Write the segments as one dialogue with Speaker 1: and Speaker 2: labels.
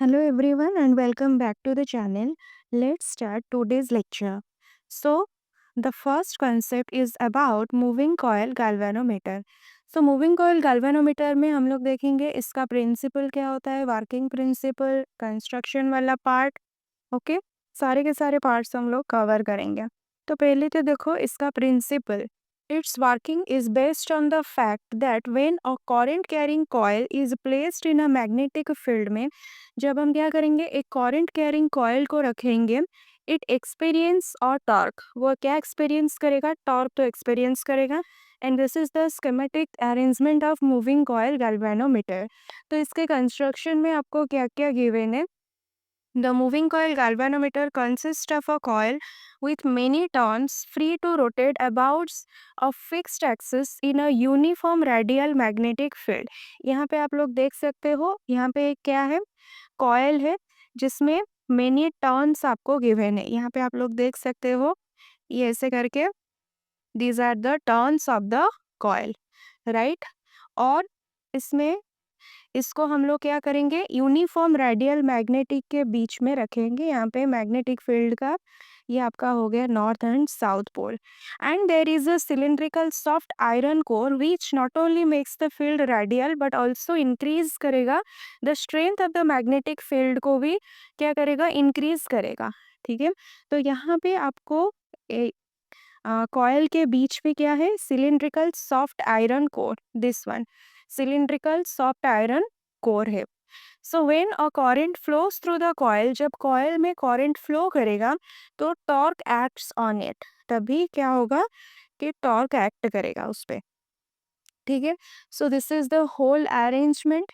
Speaker 1: Hello everyone and welcome back to the channel. Let's start today's lecture. So, the first concept is about moving coil galvanometer. So, moving coil galvanometer में हम लोग देखेंगे इसका principal क्या होता है, working principle, construction वाला part, okay सारे के सारे पार्ट्स हम लोग कवर करेंगे। तो पहले तो देखो इसका principle, it's working is based on the fact that when a current carrying coil is placed in a magnetic field में, जब हम क्या करेंगे एक करंट कैरिंग कॉइल को रखेंगे, इट एक्सपीरियंस और टॉर्क, वो क्या एक्सपीरियंस करेगा, टॉर्क तो एक्सपीरियंस करेगा। And this is the schematic arrangement of moving coil galvanometer. तो इसके कंस्ट्रक्शन में आपको क्या क्या गिवन है। The moving coil galvanometer consists of a coil with many turns free to rotate about a fixed axis in a uniform radial magnetic field। यहाँ पे आप लोग देख सकते हो, यहाँ पे क्या है, कॉयल है जिसमें मेनी टर्न्स आपको गिवन है। यहाँ पे आप लोग देख सकते हो, ये ऐसे करके these are the turns of the coil, right. और इसमें इसको हम लोग क्या करेंगे, यूनिफॉर्म रेडियल मैग्नेटिक के बीच में रखेंगे। यहाँ पे मैग्नेटिक फील्ड का ये आपका हो गया north and south pole. And there is a cylindrical soft iron core which not only makes the field radial but also increase करेगा the strength of the magnetic field को भी क्या करेगा, इंक्रीज करेगा। ठीक है, तो यहाँ पे आपको कॉयल के बीच में क्या है, cylindrical soft iron core, this one cylindrical soft iron core है। So when a current flows through the coil, जब कॉइल में करंट फ्लो करेगा तो टॉर्क एक्ट्स ऑन इट, तभी क्या होगा कि टॉर्क एक्ट करेगा उस पे। ठीक है, so this is the whole arrangement.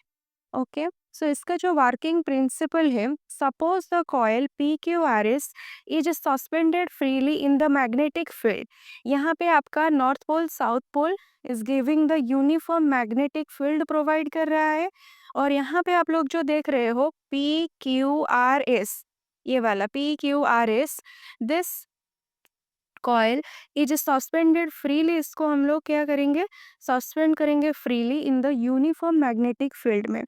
Speaker 1: Okay, so इसका जो वर्किंग प्रिंसिपल है, suppose the coil p q r s is suspended freely in the magnetic field. यहाँ पे आपका north pole south pole is giving the uniform magnetic field provide कर रहा है। और यहाँ पे आप लोग जो देख रहे हो पी क्यू आर एस, ये वाला p q r s, this coil is suspended freely, इसको हम लोग क्या करेंगे, सस्पेंड करेंगे freely in the uniform magnetic field में।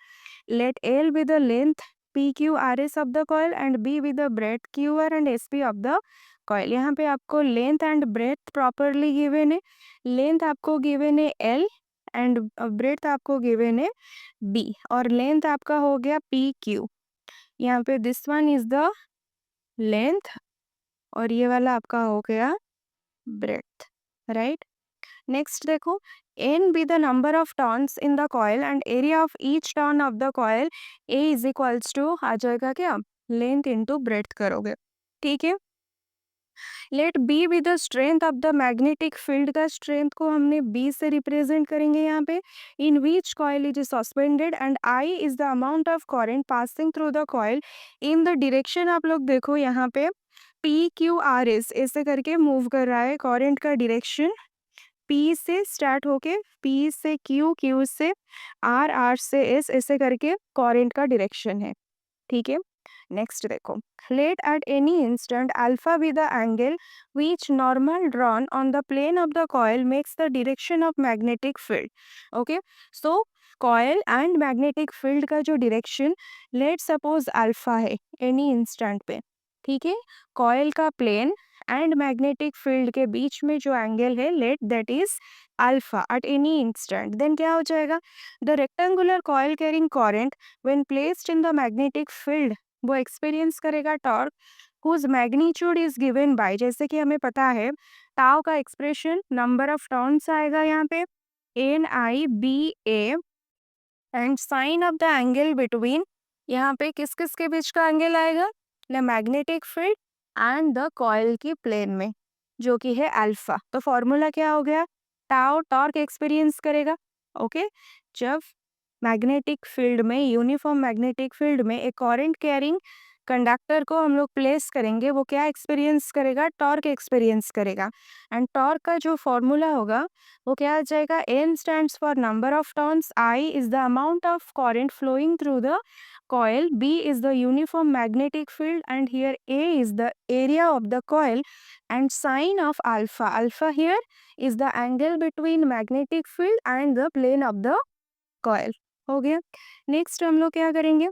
Speaker 1: Let l be the length p q r s of the coil and b with the breadth q r and s p of the coil. यहाँ पे आपको length and breadth properly given है। Length आपको given है l and breadth आपको given है B, और length आपका हो गया पी क्यू। यहाँ पे this one is the length और ये वाला आपका हो गया ब्रेथ, राइट। नेक्स्ट देखो, n be the number of turns in the coil and area of each turn of the coil, a is equals to आ जाएगा क्या, लेंथ इंटू ब्रेथ करोगे। ठीक है, let b with the strength of the magnetic field, का strength को हमने b से रिप्रेजेंट करेंगे यहाँ पे, in which coil is suspended and i is the amount of current passing through the coil in the direction. आप लोग देखो यहाँ पे पी क्यू आर एस ऐसे करके मूव कर रहा है, करंट का डायरेक्शन पी से स्टार्ट होके पी से क्यू, क्यू से आर, आर से एस ऐसे करके करंट का डायरेक्शन है। ठीक है, नेक्स्ट देखो, let at any instant alpha with the angle which normal drawn on the plane of the coil makes the direction of magnetic field. Okay, so coil and magnetic field का जो direction, let suppose alpha है any instant पे। ठीक है, coil का plane and magnetic field के बीच में जो एंगल है, let that is alpha at any instant, then क्या हो जाएगा, the rectangular coil carrying current when placed in the magnetic field, वो एक्सपीरियंस करेगा torque whose magnitude is given by, जैसे कि हमें पता है टाउ का एक्सप्रेशन नंबर ऑफ टर्न्स आएगा यहाँ पे N I B A, and sine of the angle between, यहाँ पे किस किस के बीच का एंगल आएगा, the magnetic field and the coil की प्लेन में, जो कि है अल्फा। तो फॉर्मूला क्या हो गया, टाउ टॉर्क एक्सपीरियंस करेगा। ओके, जब मैग्नेटिक फील्ड में, यूनिफॉर्म मैग्नेटिक फील्ड में एक करंट कैरिंग कंडक्टर को हम लोग प्लेस करेंगे, वो क्या एक्सपीरियंस करेगा, टॉर्क एक्सपीरियंस करेगा। एंड टॉर्क का जो फॉर्मूला होगा वो क्या आ जाएगा, N stands for number of turns, I is the amount of current flowing through the coil, b is the uniform magnetic field, and here a is the area of the coil, and sine of alpha, alpha here is the angle between magnetic field and the plane of the coil। हो गया, next हम लोग क्या करेंगे,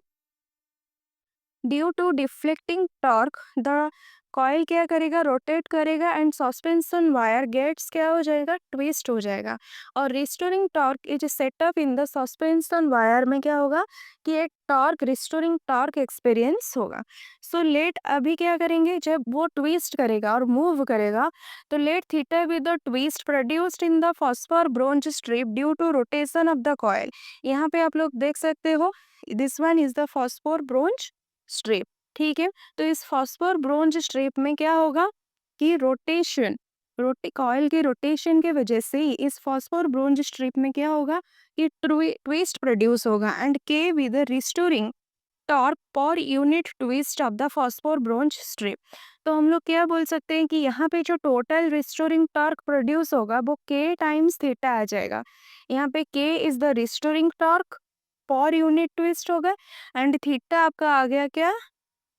Speaker 1: due to deflecting torque the coil क्या करेगा, rotate करेगा and suspension wire gets क्या हो जाएगा, ट्विस्ट हो जाएगा। और restoring torque is setup in the suspension wire में क्या होगा कि एक टॉर्क रिस्टोरिंग टॉर्क एक्सपीरियंस होगा। सो लेट अभी क्या करेंगे, जब वो ट्विस्ट करेगा और मूव करेगा तो let theta with the twist produced in the phosphor bronze strip due to rotation of the coil. यहाँ पे आप लोग देख सकते हो, this one is the phosphor bronze strip. ठीक है, तो इस फॉस्फोर ब्रोंज स्ट्रिप में क्या होगा कि रोटेशन, कॉइल के रोटेशन के वजह से ही इस फॉस्फोर ब्रोंज स्ट्रिप में क्या होगा कि ट्विस्ट प्रोड्यूस होगा एंड के with restoring torque per unit twist of the phosphor bronze strip. तो हम लोग क्या बोल सकते हैं कि यहाँ पे जो टोटल रिस्टोरिंग टॉर्क प्रोड्यूस होगा वो के टाइम्स थीटा आ जाएगा। यहाँ पे के is the restoring torque per unit twist होगा एंड थीटा आपका आ गया क्या,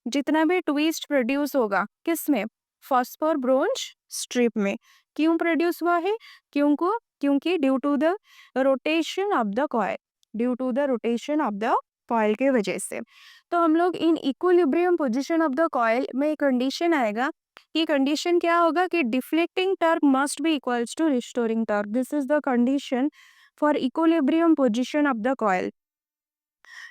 Speaker 1: जितना भी ट्विस्ट प्रोड्यूस होगा किसमें, फॉस्फोर ब्रोंज स्ट्रिप में। क्यों प्रोड्यूस हुआ है, क्योंकि due to the rotation of the coil, due to the rotation of the coil के वजह से। तो हम लोग in equilibrium position of the coil में कंडीशन आएगा, कि कंडीशन क्या होगा कि deflecting torque must be equals to restoring torque. This is the condition for equilibrium position of the coil.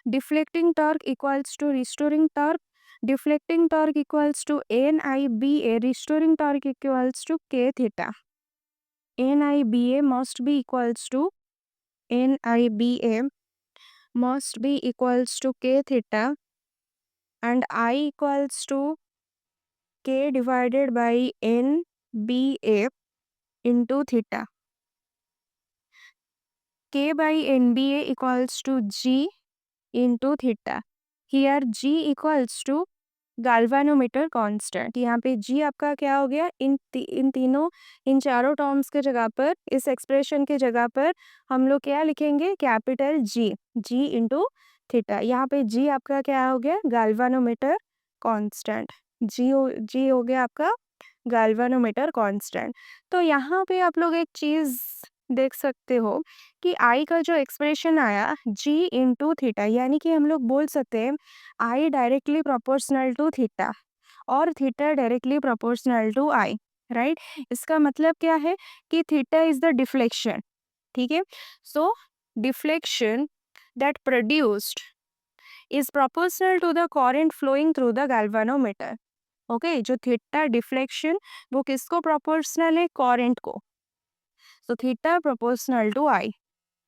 Speaker 1: deflecting torque equals to restoring torque, deflecting torque equals to NIBA, restoring torque equals to K theta. NIBA must be equals to NIBA must be equals to K theta and I equals to K divided by NBA into theta. K by NBA equals to G into theta. Here G equals to galvanometer constant. यहाँ पे जी आपका क्या हो गया, इन चारों terms के जगह पर, इस एक्सप्रेशन के जगह पर हम लोग क्या लिखेंगे, कैपिटल जी इंटू थीटा। यहाँ पे जी आपका क्या हो गया, गाल्वानोमीटर कांस्टेंट। जी हो गया आपका गाल्वानोमीटर कांस्टेंट। तो यहाँ पे आप लोग एक चीज़ देख सकते हो कि आई का जो एक्सप्रेशन आया जी इंटू थीटा, यानी कि हम लोग बोल सकते हैं i directly proportional to theta और theta directly proportional to i, right. इसका मतलब क्या है कि थीटा इज द डिफ्लेक्शन, ठीक है। So deflection that produced is proportional to the current flowing through the galvanometer. Okay, जो थीटा डिफ्लेक्शन वो किसको प्रोपोर्शनल है, करंट को। So theta proportional to i,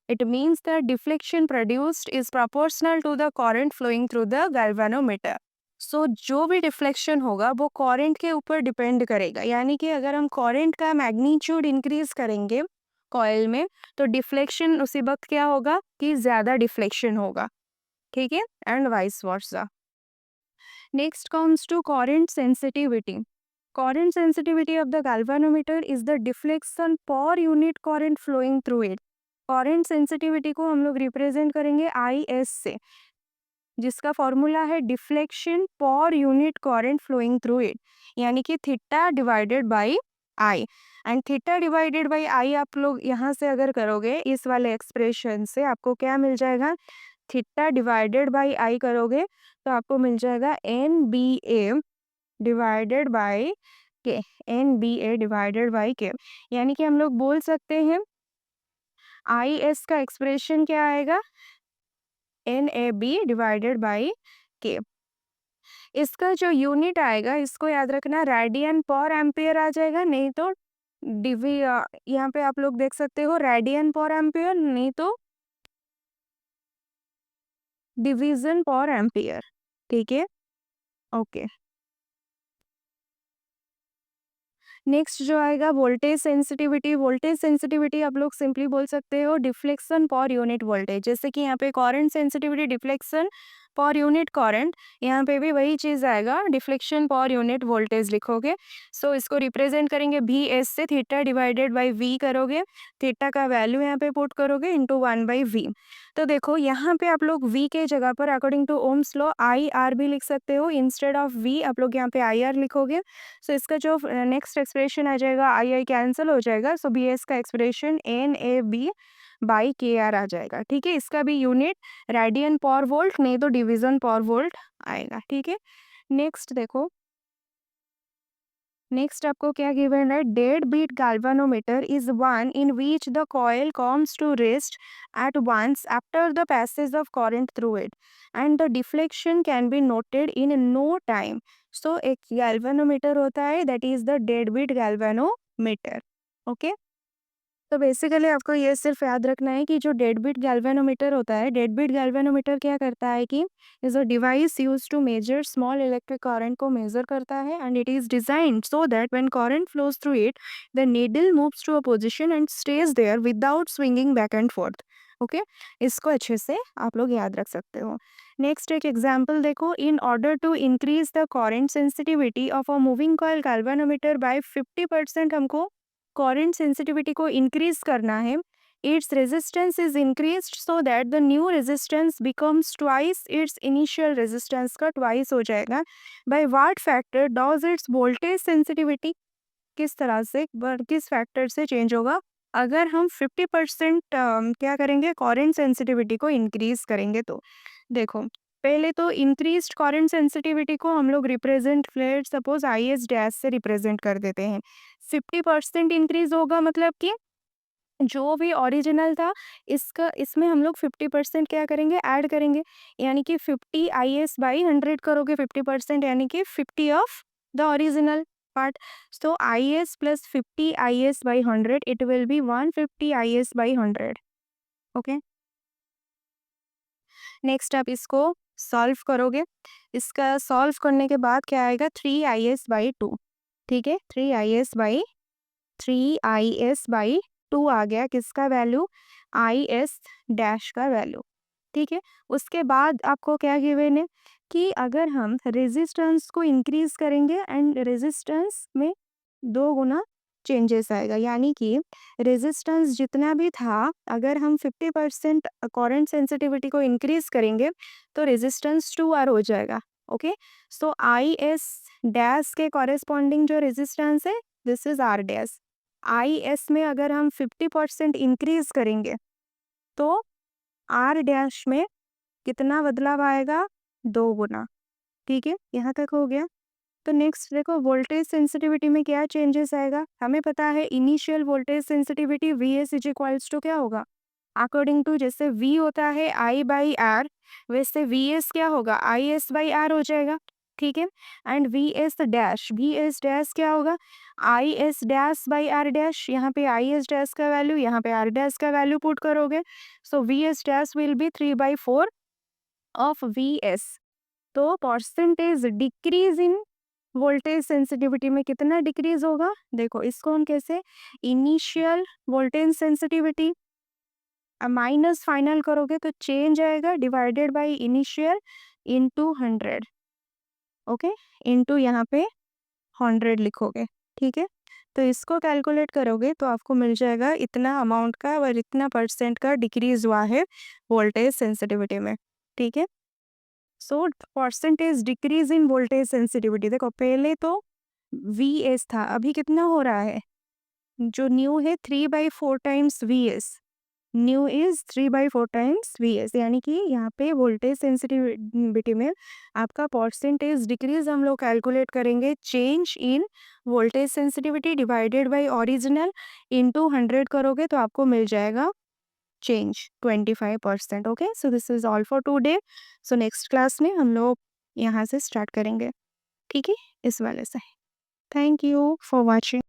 Speaker 1: it means that deflection produced is proportional to the current flowing through the galvanometer. So जो भी deflection होगा वो current के ऊपर डिपेंड करेगा, यानी कि अगर हम करंट का मैग्नीट्यूड इंक्रीज करेंगे कॉइल में तो डिफ्लेक्शन उसी वक्त क्या होगा कि ज़्यादा डिफ्लेक्शन होगा, ठीक है, and vice versa. Next comes to current sensitivity. Current sensitivity of the galvanometer is the deflection per unit current flowing through it. Current sensitivity को हम लोग रिप्रेजेंट करेंगे आई एस से, जिसका फॉर्मूला है deflection per unit current flowing through it, यानी कि theta divided by i. And theta divided by i आप लोग यहाँ से अगर करोगे इस वाले एक्सप्रेशन से आपको क्या मिल जाएगा, थीटा डिवाइडेड बाय आई करोगे तो आपको मिल जाएगा n b a divided by k, n b a divided by k, यानी कि हम लोग बोल सकते हैं आई एस का एक्सप्रेशन क्या आएगा, N A B divided by K. इसका जो यूनिट आएगा इसको याद रखना, रेडियन पर एम्पियर आ जाएगा, नहीं तो यहाँ पे आप लोग देख सकते हो रेडियन पर एम्पियर, नहीं तो डिवीजन पर एम्पियर, ठीक है, ओके। नेक्स्ट जो आएगा वोल्टेज सेंसिटिविटी। वोल्टेज सेंसिटिविटी आप लोग सिंपली बोल सकते हो डिफ्लेक्शन पर यूनिट वोल्टेज, जैसे कि यहाँ पे current sensitivity deflection per unit current, यहाँ पे भी वही चीज़ आएगा, डिफ्लेक्शन पर यूनिट वोल्टेज लिखोगे। सो इसको रिप्रेजेंट करेंगे भी एस से, थीटा डिवाइडेड बाई वी करोगे, थीटा का वैल्यू यहाँ पे पुट करोगे इंटू 1/v। तो देखो यहाँ पे आप लोग v के जगह पर according to Ohm's law I R भी लिख सकते हो, इंस्टेड ऑफ v आप लोग यहाँ पे आई आर लिखोगे। सो इसका जो नेक्स्ट एक्सप्रेशन आ जाएगा आई आई कैंसिल हो जाएगा, सो बी एस का expression N A B by K R आ जाएगा। ठीक है, इसका भी यूनिट रेडियन पर वोल्ट नहीं तो डिवीजन पर वोल्ट आएगा। ठीक है, नेक्स्ट देखो, नेक्स्ट आपको क्या गिवन है, dead beat galvanometer is one in which the coil comes to rest at once after the passage of current through it and the deflection can be noted in no time. So एक galvanometer होता है that is the dead beat galvanometer. Okay, तो basically आपको ये सिर्फ याद रखना है कि जो डेड बीट गैल्वेनोमीटर होता है, डेड बीट गैल्वेनोमीटर क्या करता है कि is a device use to measure small electric current को मेजर करता है and it is designed so that when current flows through it the needle moves to a position and stays there without swinging back and forth. Okay, इसको अच्छे से आप लोग याद रख सकते हो। नेक्स्ट एक एग्जांपल देखो, in order to increase the current sensitivity of a moving coil galvanometer by 50%, हमको करंट सेंसिटिविटी को इंक्रीज करना है। Its resistance is increased so that the new resistance becomes twice its initial resistance का twice हो जाएगा। By what factor does its voltage sensitivity, किस तरह से किस फैक्टर से चेंज होगा अगर हम 50% क्या करेंगे, करंट सेंसिटिविटी को इंक्रीज करेंगे। तो देखो, पहले तो इंक्रीज्ड करंट सेंसिटिविटी को हम लोग represent, let suppose I S dash से रिप्रेजेंट कर देते हैं। 50% इंक्रीज होगा मतलब कि जो भी ओरिजिनल था इसका, इसमें हम लोग 50% क्या करेंगे, ऐड करेंगे, यानी कि 50 आई एस बाई 100 करोगे 50%, यानी कि 50 of the original part. So I S plus 50 I S by 100 it will be 150 I S by 100। Okay, next आप इसको सॉल्व करोगे, इसका सॉल्व करने के बाद क्या आएगा, 3 आई एस बाई 2। ठीक है, 3 आ गया, किसका वैल्यू, आई एस डैश का वैल्यू। ठीक है, उसके बाद आपको क्या गिवन है कि अगर हम रेजिस्टेंस को इंक्रीज करेंगे एंड रेजिस्टेंस में 2 गुना चेंजेस आएगा, यानी कि रेजिस्टेंस जितना भी था अगर हम 50% करंट सेंसिटिविटी को इंक्रीज करेंगे तो रेजिस्टेंस 2R हो जाएगा। Okay, so I S dash के कॉरेस्पॉन्डिंग जो रेजिस्टेंस है this is R dash. I S में अगर हम 50% इंक्रीज करेंगे तो आर डैश में कितना बदलाव आएगा, 2 गुना। ठीक है, यहाँ तक हो गया। तो नेक्स्ट देखो, वोल्टेज सेंसिटिविटी में क्या चेंजेस आएगा, हमें पता है initial voltage sensitivity V S is equals to क्या होगा, अकॉर्डिंग टू जैसे V होता है I बाई आर, वैसे वी एस क्या होगा, आई एस बाई आर हो जाएगा। ठीक है, एंड वी एस डैश क्या होगा, i S dash by r dash, यहाँ पे आई एस डैश का वैल्यू, यहाँ पे आर डैश का वैल्यू पुट करोगे, so v s dash will be 3/4 of v s. तो percentage decrease in voltage sensitivity में कितना डिक्रीज होगा, देखो इसको हम कैसे, initial voltage sensitivity minus final करोगे तो चेंज आएगा divided by initial into 100। Okay, into यहाँ पे 100 लिखोगे। ठीक है, तो इसको कैलकुलेट करोगे तो आपको मिल जाएगा इतना अमाउंट का और इतना परसेंट का डिक्रीज हुआ है वोल्टेज सेंसिटिविटी में। ठीक है, so percentage decrease in voltage sensitivity, देखो पहले तो वी एस था, अभी कितना हो रहा है, जो न्यू है 3/4 times V S, new is 3/4 times V S, यानी कि यहाँ पे वोल्टेज सेंसिटिविटी में आपका परसेंटेज डिक्रीज हम लोग कैलकुलेट करेंगे, change in voltage sensitivity divided by original into 100 करोगे तो आपको मिल जाएगा change 25%। Okay, so this is all for today. So next class में हम लोग यहाँ से स्टार्ट करेंगे। ठीक है, इस वाले से। Thank you for watching.